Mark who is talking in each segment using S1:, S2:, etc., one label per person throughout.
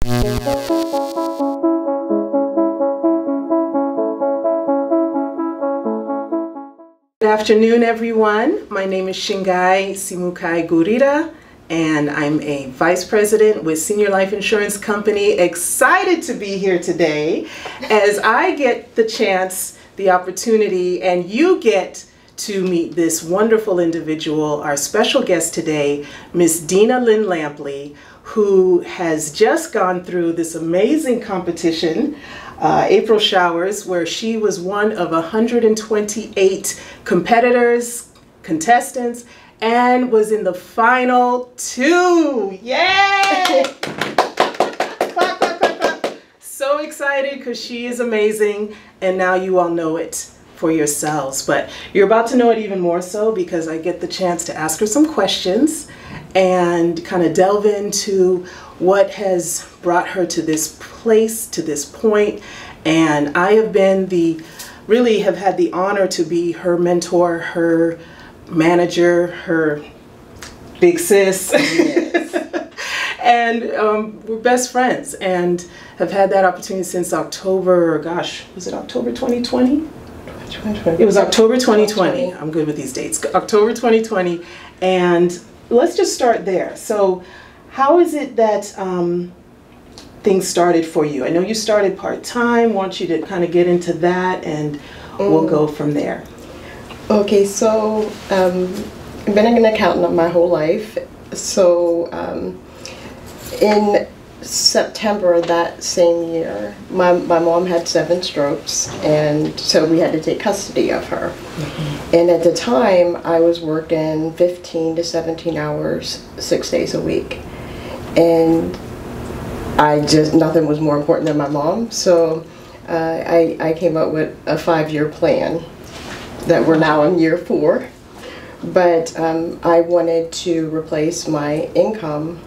S1: Good afternoon, everyone. My name is Shingai Simukai Gurira, and I'm a Vice President with Senior Life Insurance Company. Excited to be here today as I get the chance, the opportunity, and you get to meet this wonderful individual, our special guest today, Miss Dina Lynn Lampley, who has just gone through this amazing competition, April Showers, where she was one of 128 competitors, contestants, and was in the final 2. Yay! Clap, clap, clap, clap. So excited because she is amazing, and now you all know it for yourselves. But you're about to know it even more so because I get the chance to ask her some questions and kind of delve into what has brought her to this place, to this point. And I have been really have had the honor to be her mentor, her manager, her big sis. Yes. And we're best friends and have had that opportunity since October, gosh, was it October 2020? It was October 2020. I'm good with these dates. October 2020. And let's just start there. So how is it that things started for you? I know you started part-time. Want you to kind of get into that, and we'll go from there.
S2: Okay, so I've been an accountant my whole life. So in September of that same year, my mom had 7 strokes, and so we had to take custody of her. Mm-hmm. And at the time, I was working 15 to 17 hours, 6 days a week. And nothing was more important than my mom, so I came up with a 5-year plan that we're now in year 4. But I wanted to replace my income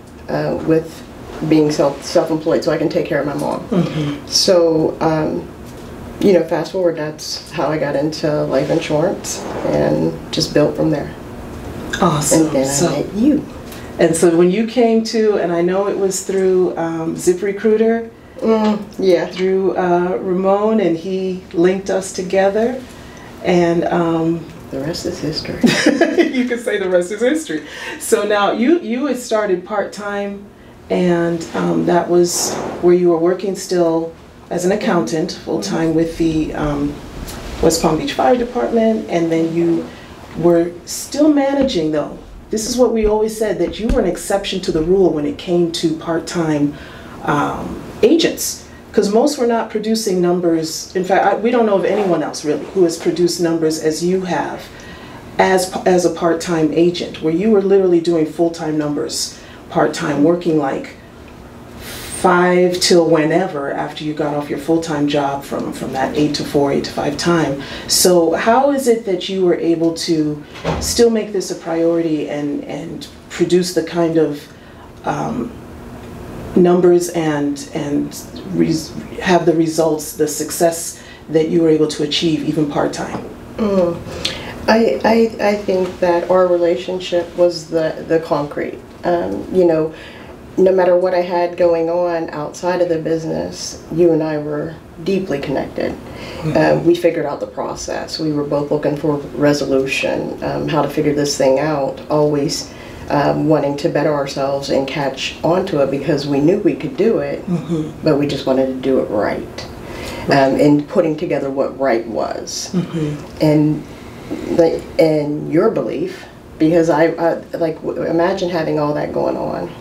S2: with being self-employed so I can take care of my mom. Mm-hmm. So, you know, fast forward, that's how I got into life insurance and just built from there.
S1: Awesome.
S2: And then I met you.
S1: And so when you came to, and I know it was through ZipRecruiter,
S2: yeah,
S1: through Ramon, and he linked us together, and
S2: the rest is history.
S1: You could say the rest is history. So now you had started part-time, and that was where you were working still as an accountant full-time with the West Palm Beach Fire Department, and then you were still managing though. This is what we always said, that you were an exception to the rule when it came to part-time agents, because most were not producing numbers. In fact, we don't know of anyone else really who has produced numbers as you have as a part-time agent, where you were literally doing full-time numbers, part-time, working like 5 till whenever after you got off your full-time job from that 8 to 4, 8 to 5 time. So how is it that you were able to still make this a priority and produce the kind of numbers and have the results, the success that you were able to achieve even part-time?
S2: I think that our relationship was the concrete. You know, no matter what I had going on outside of the business, you and I were deeply connected. Mm-hmm. We figured out the process. We were both looking for resolution, how to figure this thing out, always wanting to better ourselves and catch onto it because we knew we could do it, mm-hmm. but we just wanted to do it right. And putting together what right was. Mm-hmm. And your belief, because I imagine having all that going on.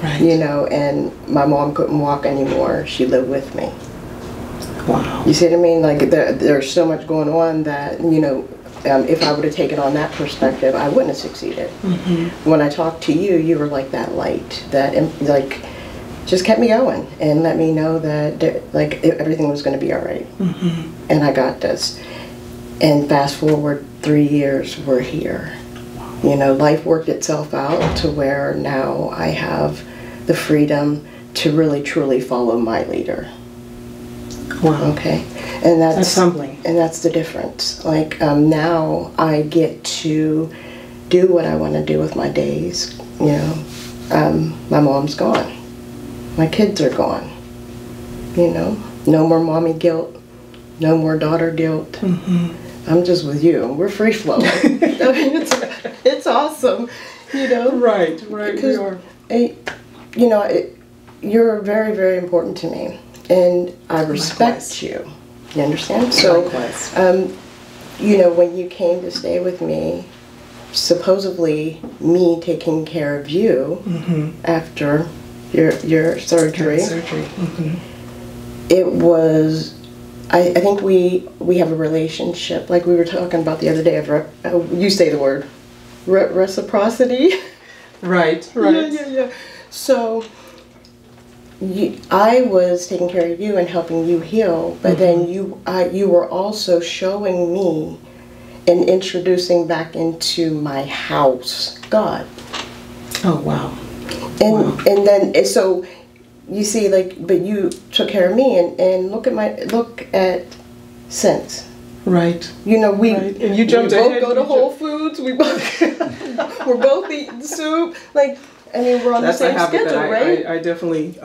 S2: Right. You know, and my mom couldn't walk anymore. She lived with me.
S1: Wow.
S2: You see what I mean? Like there's so much going on that, you know, if I would have taken on that perspective, I wouldn't have succeeded. Mm-hmm. When I talked to you, you were like that light that like just kept me going and let me know that like everything was going to be all right. Mm-hmm. And I got this. And fast forward 3 years, we're here. You know, life worked itself out to where now I have the freedom to really truly follow my leader.
S1: Wow.
S2: Okay. And that's
S1: humbling.
S2: And that's the difference. Like now I get to do what I want to do with my days. You know, my mom's gone. My kids are gone. You know, no more mommy guilt, no more daughter guilt. Mm-hmm. I'm just with you. We're free flowing. I mean, it's awesome, you know.
S1: Right, we are.
S2: You know, you're very, very important to me, and I respect you. You understand? So, you know, when you came to stay with me, supposedly me taking care of you after your surgery. It was, I think we have a relationship, like we were talking about the other day, of you say the word, reciprocity.
S1: Right.
S2: Yeah. So I was taking care of you and helping you heal, but then you were also showing me and introducing back into my house God.
S1: Oh, wow.
S2: And then so you see, like, but you took care of me, and look at since.
S1: Right.
S2: You know,
S1: and you jumped
S2: both
S1: ahead.
S2: Go to Whole Foods. We're both eating soup. Like, I mean, we're on the same schedule, right?
S1: I definitely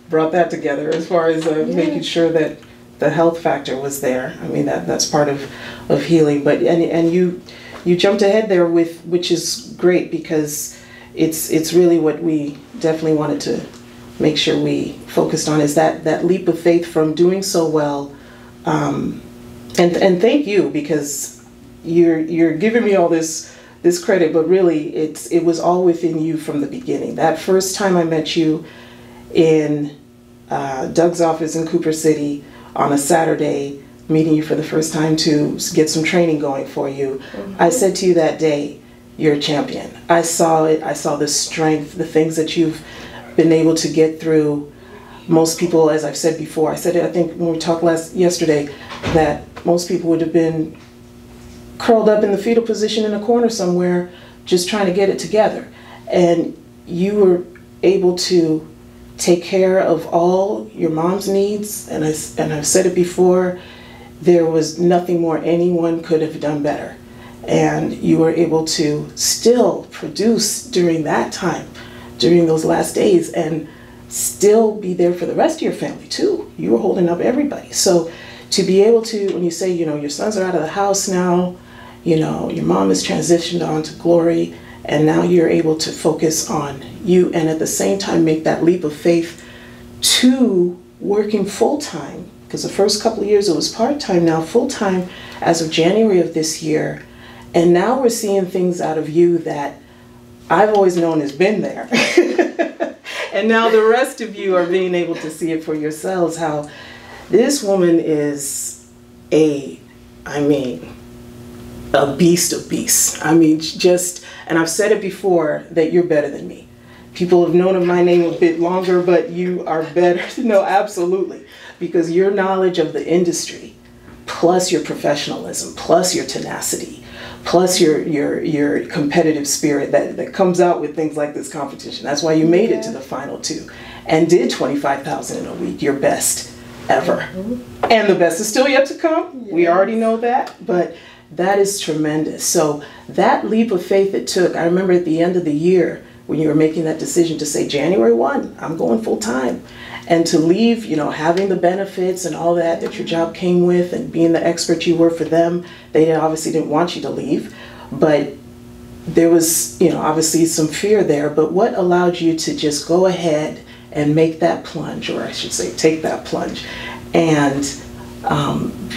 S1: brought that together as far as making sure that the health factor was there. I mean, that's part of healing. But and you jumped ahead there which is great, because it's really what we definitely wanted to make sure we focused on, is that leap of faith from doing so well. And thank you, because you're giving me all this credit, but really it was all within you from the beginning. That first time I met you in Doug's office in Cooper City on a Saturday, meeting you for the first time to get some training going for you, I said to you that day, you're a champion. I saw it. I saw the strength, the things that you've been able to get through. Most people, as I've said before, I said it, I think when we talked yesterday, that most people would have been curled up in the fetal position in a corner somewhere, just trying to get it together. And you were able to take care of all your mom's needs, and I've said it before, there was nothing more anyone could have done better. And you were able to still produce during that time, during those last days, and still be there for the rest of your family too. You were holding up everybody. So to be able to, when you say, you know, your sons are out of the house now, you know, your mom has transitioned on to glory, and now you're able to focus on you, and at the same time make that leap of faith to working full-time, because the first couple of years it was part-time, now full-time as of January of this year. And now we're seeing things out of you that I've always known has been there. And now the rest of you are being able to see it for yourselves, how this woman is a beast of beasts. I mean, just, and I've said it before, that you're better than me. People have known of my name a bit longer, but you are better. No, absolutely. Because your knowledge of the industry, plus your professionalism, plus your tenacity, plus your competitive spirit that comes out with things like this competition. That's why you made it to the final two and did 25,000 in a week, your best ever. And the best is still yet to come. Yes. We already know that, but that is tremendous. So that leap of faith it took, I remember at the end of the year when you were making that decision to say, January 1, I'm going full time. And to leave, you know, having the benefits and all that your job came with, and being the expert you were for them, they obviously didn't want you to leave. But there was, you know, obviously some fear there. But what allowed you to just go ahead and make that plunge, or I should say take that plunge, and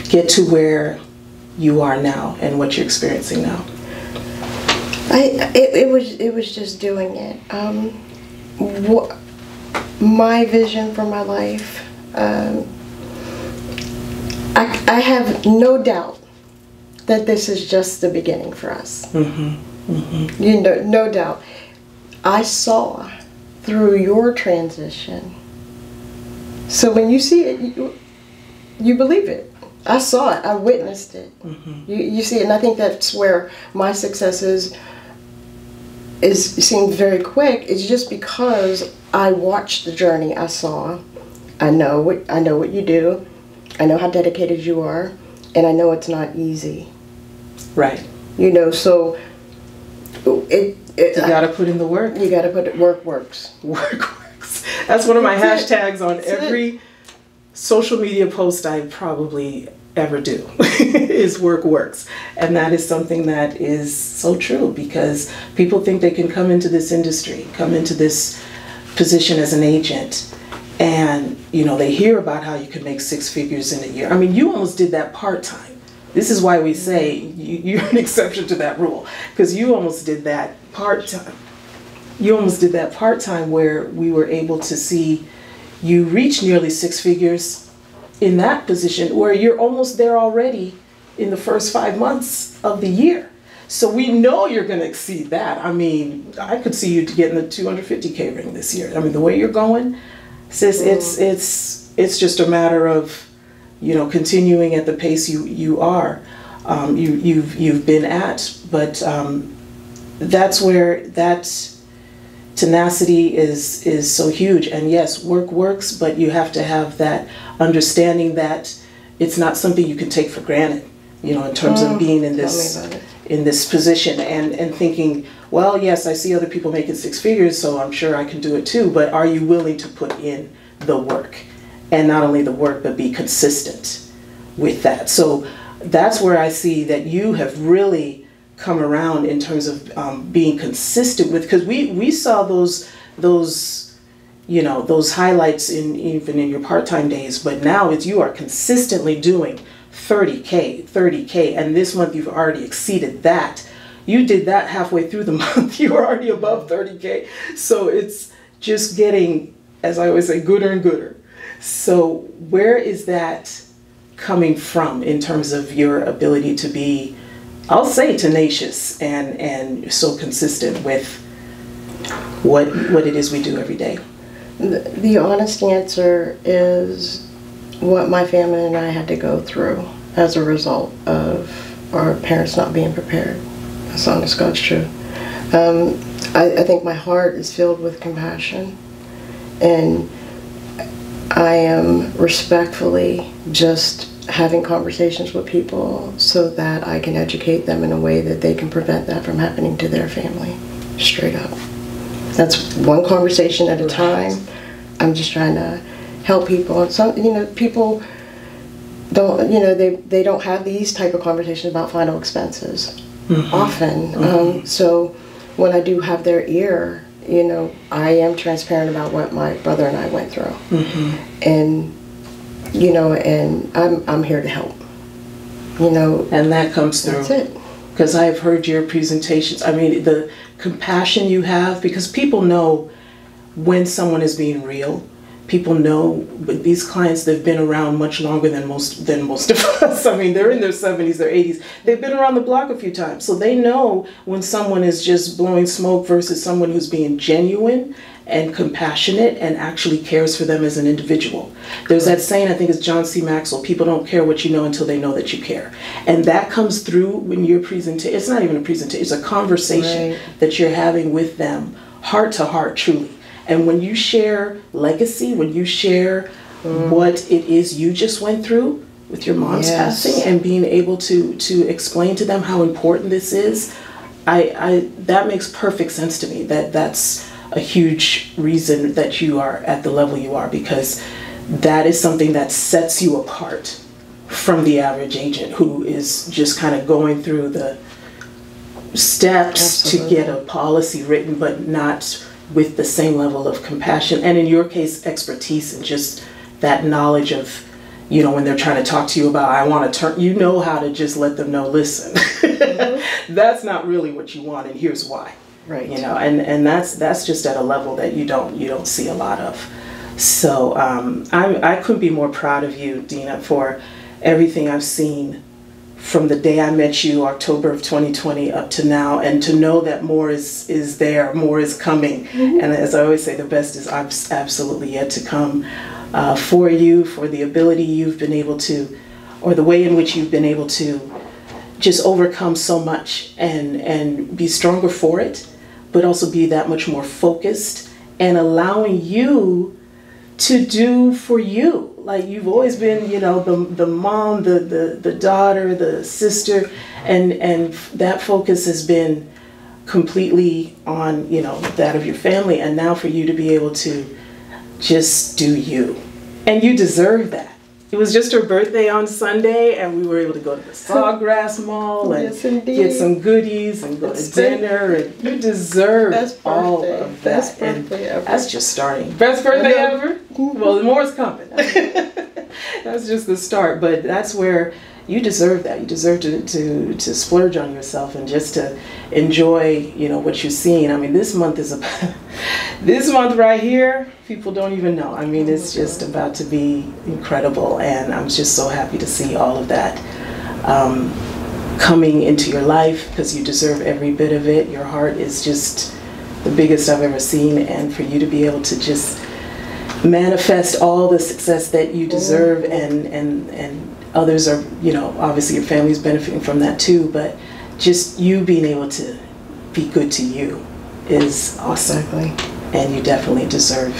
S1: get to where you are now and what you're experiencing now?
S2: It was just doing it. My vision for my life, I have no doubt that this is just the beginning for us. You know, no doubt. I saw through your transition. So when you see it, you believe it. I saw it. I witnessed it. You see it, and I think that's where my successes seemed very quick. It's just because I watched the journey. I saw. I know what you do. I know how dedicated you are, and I know it's not easy.
S1: Right.
S2: You know, so you
S1: got to put in the work.
S2: You got to put it. Work works.
S1: Work works. That's one of my hashtags on every social media post I probably ever do is work works. And that is something that is so true, because people think they can come into this industry, come into this position as an agent, and they hear about how you can make six figures in a year. I mean, you almost did that part-time. This is why we say you're an exception to that rule, because you almost did that part-time. You almost did that part-time where we were able to see you reach nearly six figures in that position, where you're almost there already in the first 5 months of the year. So we know you're going to exceed that. I mean, I could see you getting the 250K ring this year. I mean, the way you're going, sis, it's just a matter of, continuing at the pace you are, you've been at. But that's where that tenacity is so huge. And yes, work works, but you have to have that understanding that it's not something you can take for granted, in terms of being in this position and thinking, well, yes, I see other people making six figures, so I'm sure I can do it too, but are you willing to put in the work? And not only the work, but be consistent with that. So that's where I see that you have really come around in terms of being consistent with, because we saw those highlights even in your part-time days, but now you are consistently doing 30K, and this month you've already exceeded that. You did that halfway through the month. You were already above 30K. So it's just getting, as I always say, gooder and gooder. So where is that coming from in terms of your ability to be, I'll say, tenacious and so consistent with what it is we do every day?
S2: The honest answer is what my family and I had to go through as a result of our parents not being prepared. As honest God's true. I think my heart is filled with compassion, and I am respectfully just having conversations with people so that I can educate them in a way that they can prevent that from happening to their family. Straight up. That's one conversation at a time. I'm just trying to help people. Some, people don't, they don't have these type of conversations about final expenses often. So when I do have their ear, I am transparent about what my brother and I went through. And, and I'm here to help.
S1: And that comes through.
S2: That's it.
S1: Because I've heard your presentations. I mean, the compassion you have, because people know when someone is being real. People know, but these clients, they've been around much longer than most of us. I mean, they're in their 70s, their 80s. They've been around the block a few times. So they know when someone is just blowing smoke versus someone who's being genuine and compassionate and actually cares for them as an individual. There's that saying, I think it's John C. Maxwell, people don't care what you know until they know that you care. And that comes through when you're presenting. It's not even a presentation, it's a conversation that you're having with them, heart to heart, truly. And when you share legacy, when you share what it is you just went through with your mom's passing, and being able to explain to them how important this is, that makes perfect sense to me. That's a huge reason that you are at the level you are, because that is something that sets you apart from the average agent who is just kind of going through the steps to get a policy written, but not with the same level of compassion, and in your case, expertise, and just that knowledge of, when they're trying to talk to you about, I want to turn, how to just let them know, listen, that's not really what you want, and here's why.
S2: Right.
S1: And that's just at a level that you don't see a lot of. So I couldn't be more proud of you, Dina, for everything I've seen from the day I met you, October of 2020, up to now, and to know that more is there, more is coming. And as I always say, the best is absolutely yet to come for you, for the ability you've been able to, or the way in which you've been able to just overcome so much and be stronger for it, but also be that much more focused and allowing you to do for you. Like you've always been, the mom, the daughter, the sister, and that focus has been completely on, that of your family. And now for you to be able to just do you. And you deserve that. It was just her birthday on Sunday, and we were able to go to the Sawgrass Mall and
S2: Yes, indeed.
S1: get some goodies and go to dinner. And you deserve all of that.
S2: Best birthday ever.
S1: That's just starting. Best birthday ever? Well, more is coming. That's just the start, but that's where you deserve that. You deserve to splurge on yourself and just to enjoy, you know, what you're seeing. I mean, this month is about, this month right here, people don't even know. I mean, it's just about to be incredible, and I'm just so happy to see all of that coming into your life, because you deserve every bit of it. Your heart is just the biggest I've ever seen, and for you to be able to just manifest all the success that you deserve, and others are, you know, obviously your family's benefiting from that too, but just you being able to be good to you is awesome.
S2: Exactly.
S1: And you definitely deserve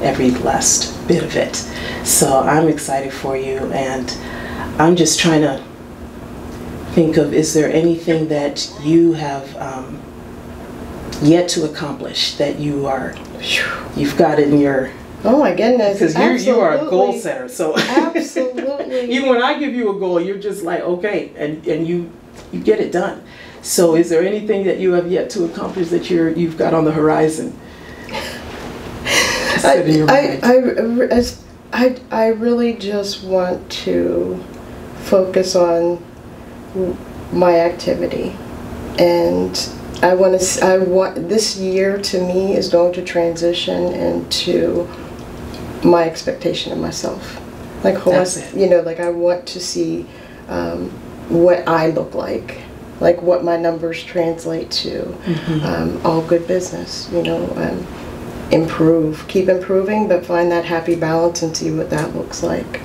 S1: every last bit of it. So I'm excited for you, and I'm just trying to think of, is there anything that you have yet to accomplish that you've got in your...
S2: Oh my goodness.
S1: Because you are a goal setter, so
S2: absolutely.
S1: even when I give you a goal, you're just like, okay, and you get it done. So is there anything that you have yet to accomplish that you've got on the horizon?
S2: I really just want to focus on my activity, and this year to me is going to transition into my expectation of myself. Like, like I want to see what I look like what my numbers translate to. All good business, you know, keep improving, but find that happy balance and see what that looks like.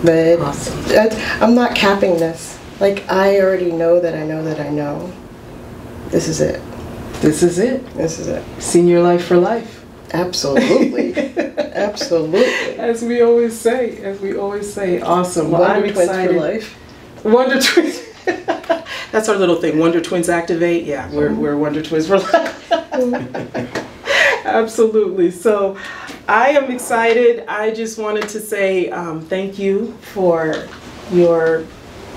S2: But
S1: awesome.
S2: I'm not capping this. Like, I already know that I know that I know. This is it.
S1: This is it.
S2: This is it.
S1: Senior life for life.
S2: Absolutely. Absolutely.
S1: As we always say, awesome. Well,
S2: Wonder
S1: I'm excited.
S2: Twins for life.
S1: Wonder Twins. That's our little thing. Wonder Twins activate. Yeah, we're Wonder Twins for life. Absolutely. So I am excited. I just wanted to say thank you for your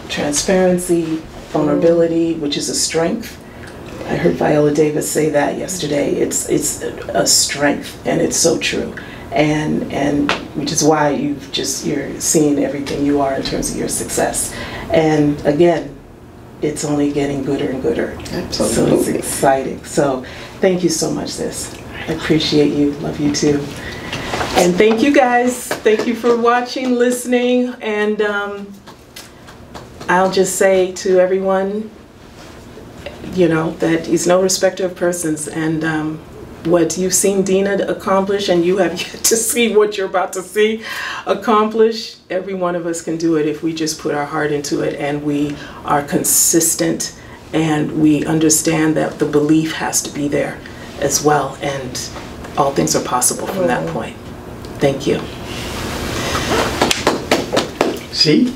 S1: transparency, vulnerability, which is a strength. I heard Viola Davis say that yesterday. It's a strength, and it's so true. And which is why you're seeing everything you are in terms of your success. And again, it's only getting gooder and gooder.
S2: Absolutely.
S1: So it's exciting. So thank you so much, sis. I appreciate you. Love you too. And thank you guys. Thank you for watching, listening, and I'll just say to everyone, you know, that he's no respecter of persons, and what you've seen Dina accomplish, and you have yet to see what you're about to see accomplish. Every one of us can do it if we just put our heart into it, and we are consistent, and we understand that the belief has to be there as well, and all things are possible from that point. Thank you.
S3: See?